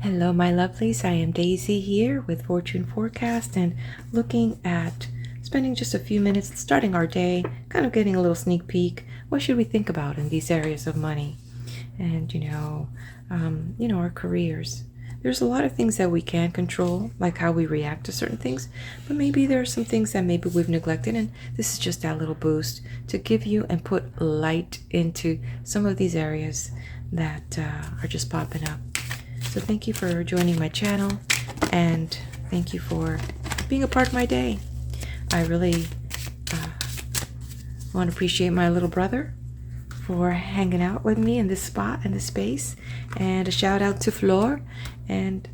Hello, my lovelies. I am Daisy here with Fortune Forecast and looking at spending just a few minutes starting our day, kind of getting a little sneak peek. What should we think about in these areas of money? And our careers. There's a lot of things that we can control, like how we react to certain things, but maybe there are some things that maybe we've neglected, and this is just that little boost to give you and put light into some of these areas that are just popping up. So thank you for joining my channel, and thank you for being a part of my day. I really want to appreciate my little brother for hanging out with me in this spot, in this space, and a shout out to Flor, and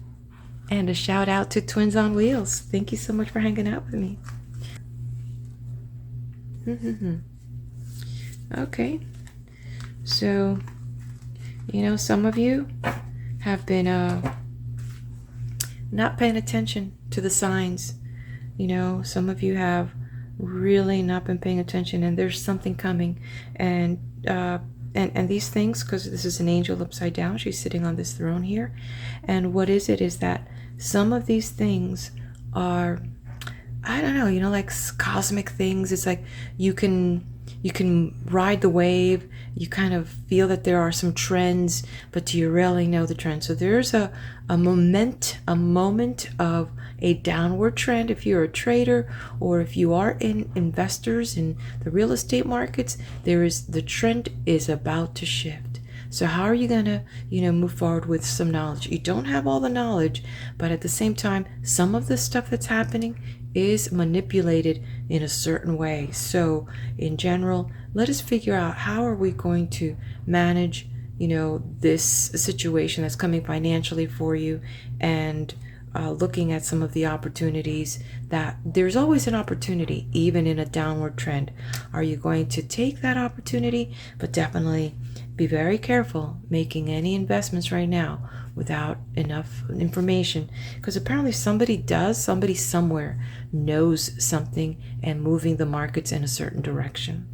a shout out to Twins on Wheels. Thank you so much for hanging out with me. Okay, so some of you have been not paying attention to the signs. Some of you have really not been paying attention, and there's something coming. And these things, because this is an angel upside down, she's sitting on this throne here. And what is it is that some of these things are, I don't know, like cosmic things. It's like you can ride the wave. You kind of feel that there are some trends, but do you really know the trend? So there's a moment of a downward trend. If you're a trader or if you are in investors in the real estate markets, the trend is about to shift. So how are you gonna, move forward with some knowledge? You don't have all the knowledge, but at the same time, some of the stuff that's happening is manipulated in a certain way. So in general, let us figure out how are we going to manage, this situation that's coming financially for you, and looking at some of the opportunities that there's always an opportunity, even in a downward trend. Are you going to take that opportunity? But definitely be very careful making any investments right now without enough information, because apparently somebody somewhere knows something and moving the markets in a certain direction.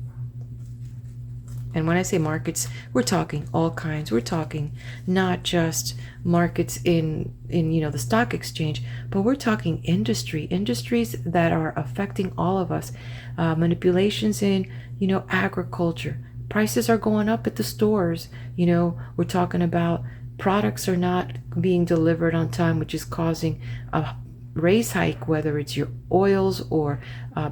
And when I say markets, we're talking all kinds. We're talking not just markets in the stock exchange, but we're talking industries that are affecting all of us. Manipulations in agriculture. Prices are going up at the stores. We're talking about products are not being delivered on time, which is causing a raise hike, whether it's your oils or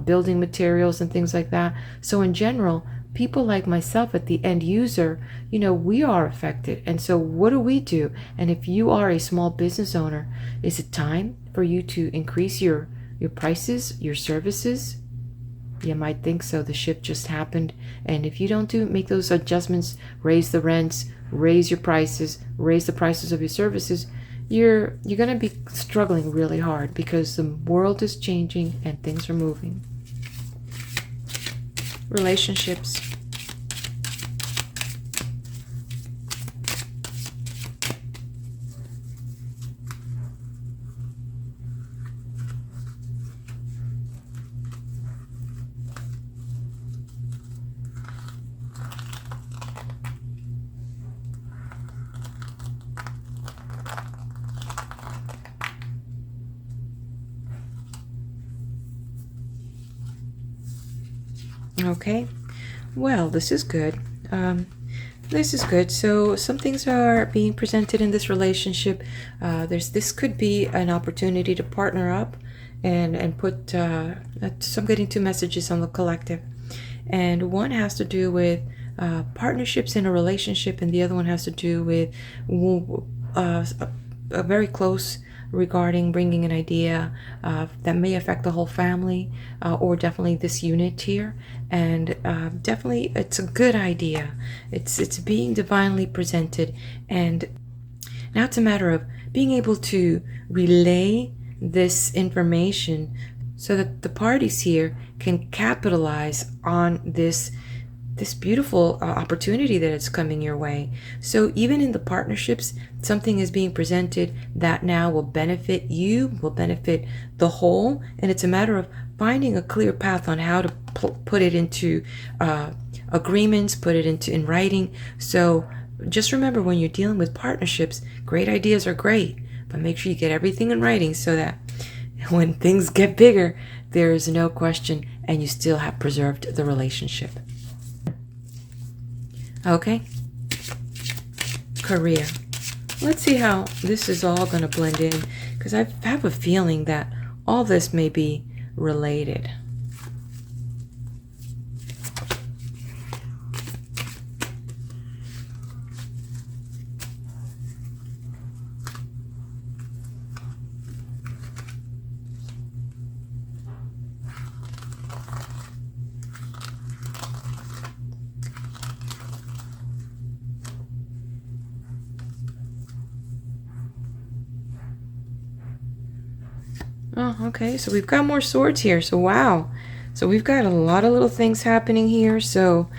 building materials and things like that. So in general, people like myself at the end user, we are affected. And so what do? And if you are a small business owner, is it time for you to increase your prices, your services? You might think so. The shift just happened. And if you don't make those adjustments, raise the rents, raise your prices, raise the prices of your services, you're going to be struggling really hard, because the world is changing and things are moving. Relationships. Okay, well, this is good. So some things are being presented in this relationship. This could be an opportunity to partner up and put some getting two messages on the collective. And one has to do with partnerships in a relationship, and the other one has to do with a very close regarding bringing an idea that may affect the whole family, or definitely this unit here. And definitely it's a good idea. It's being divinely presented, and now it's a matter of being able to relay this information so that the parties here can capitalize on this beautiful opportunity that is coming your way. So even in the partnerships, something is being presented that now will benefit you, will benefit the whole, and it's a matter of finding a clear path on how to put it into agreements, put it into in writing. So just remember, when you're dealing with partnerships, great ideas are great, but make sure you get everything in writing so that when things get bigger, there is no question and you still have preserved the relationship. Okay. Career. Let's see how this is all going to blend in, because I have a feeling that all this may be related. Oh, okay. So we've got more swords here. So wow. So we've got a lot of little things happening here. So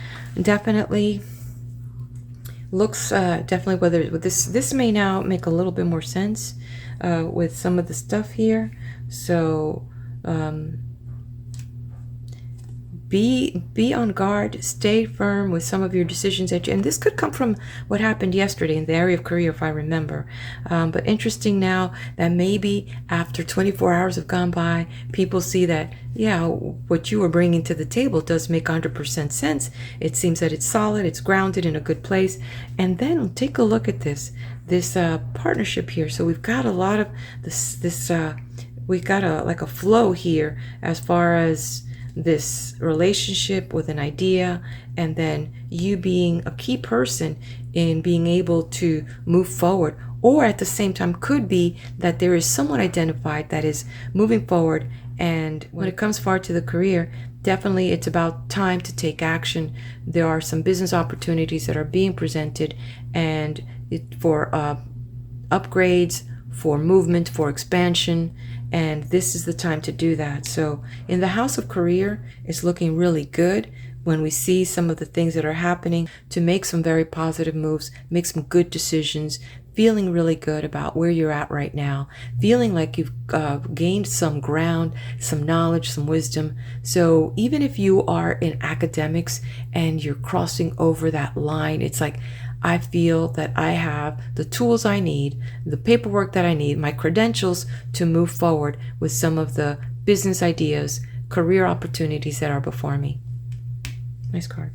definitely looks definitely whether with this may now make a little bit more sense with some of the stuff here. So be on guard, stay firm with some of your decisions and this could come from what happened yesterday in the area of career, if I remember. But interesting now that maybe after 24 hours have gone by, people see that, yeah, what you were bringing to the table does make 100% sense. It seems that it's solid, it's grounded in a good place. And then take a look at this partnership here. So we've got a lot of this we've got a flow here as far as this relationship with an idea, and then you being a key person in being able to move forward, or at the same time could be that there is someone identified that is moving forward. And when it comes far to the career, definitely it's about time to take action. There are some business opportunities that are being presented, and for upgrades, for movement, for expansion, and this is the time to do that. So in the house of career, it's looking really good when we see some of the things that are happening to make some very positive moves, make some good decisions, feeling really good about where you're at right now, feeling like you've gained some ground, some knowledge, some wisdom. So even if you are in academics and you're crossing over that line, it's like, I feel that I have the tools I need, the paperwork that I need, my credentials to move forward with some of the business ideas, career opportunities that are before me. Nice card.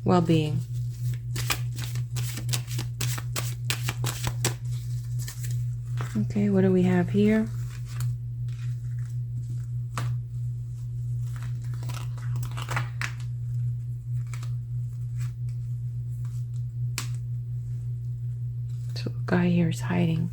Well-being. Okay, what do we have here? So the guy here is hiding.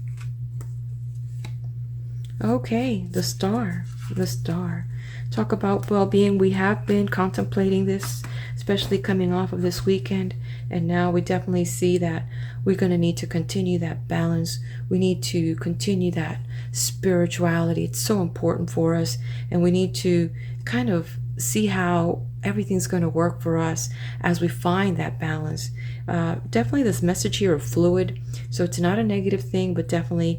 Okay, the star. The star. Talk about well-being. We have been contemplating this, especially coming off of this weekend, and now we definitely see that we're going to need to continue that balance. We need to continue that spirituality. It's so important for us, and we need to kind of see how everything's going to work for us as we find that balance. Definitely this message here of fluid. So it's not a negative thing, but definitely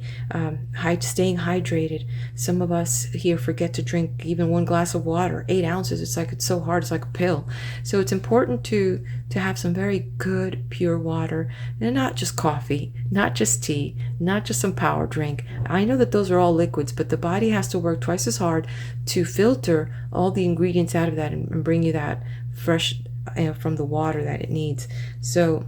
staying hydrated. Some of us here forget to drink even 1 glass of water, 8 ounces. It's so hard. It's like a pill. So it's important to have some very good pure water, and not just coffee, not just tea, not just some power drink. I know that those are all liquids, but the body has to work twice as hard to filter all the ingredients out of that and bring you that fresh from the water that it needs. So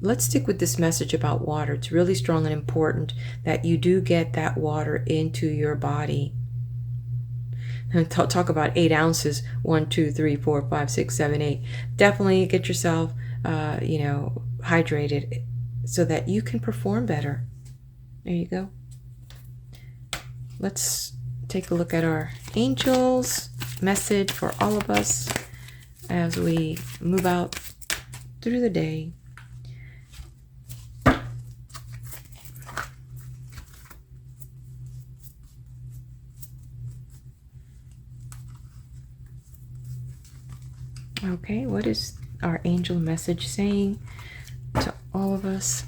let's stick with this message about water. It's really strong and important that you do get that water into your body. And talk about 8 ounces, 1, 2, 3, 4, 5, 6, 7, 8. Definitely get yourself, hydrated so that you can perform better. There you go. Let's take a look at our angels' message for all of us as we move out through the day. Okay, what is our angel message saying to all of us?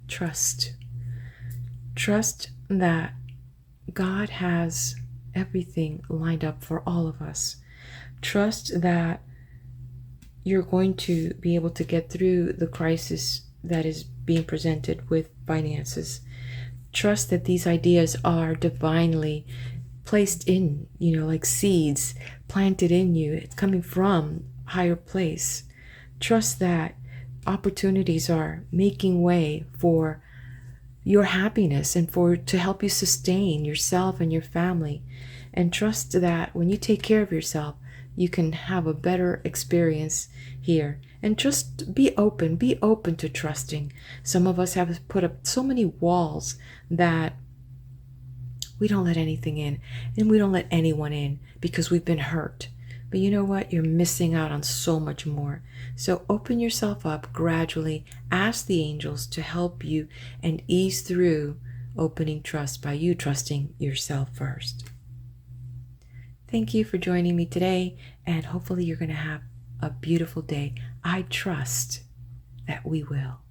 Trust. Trust that God has everything lined up for all of us. Trust that you're going to be able to get through the crisis that is being presented with finances. Trust that these ideas are divinely placed in, like seeds planted in you. It's coming from a higher place. Trust that opportunities are making way for your happiness and to help you sustain yourself and your family. And trust that when you take care of yourself, you can have a better experience here. And just be open to trusting. Some of us have put up so many walls that we don't let anything in, and we don't let anyone in because we've been hurt. But you know what? You're missing out on so much more. So open yourself up gradually. Ask the angels to help you and ease through opening trust by you trusting yourself first. Thank you for joining me today, and hopefully you're going to have a beautiful day. I trust that we will.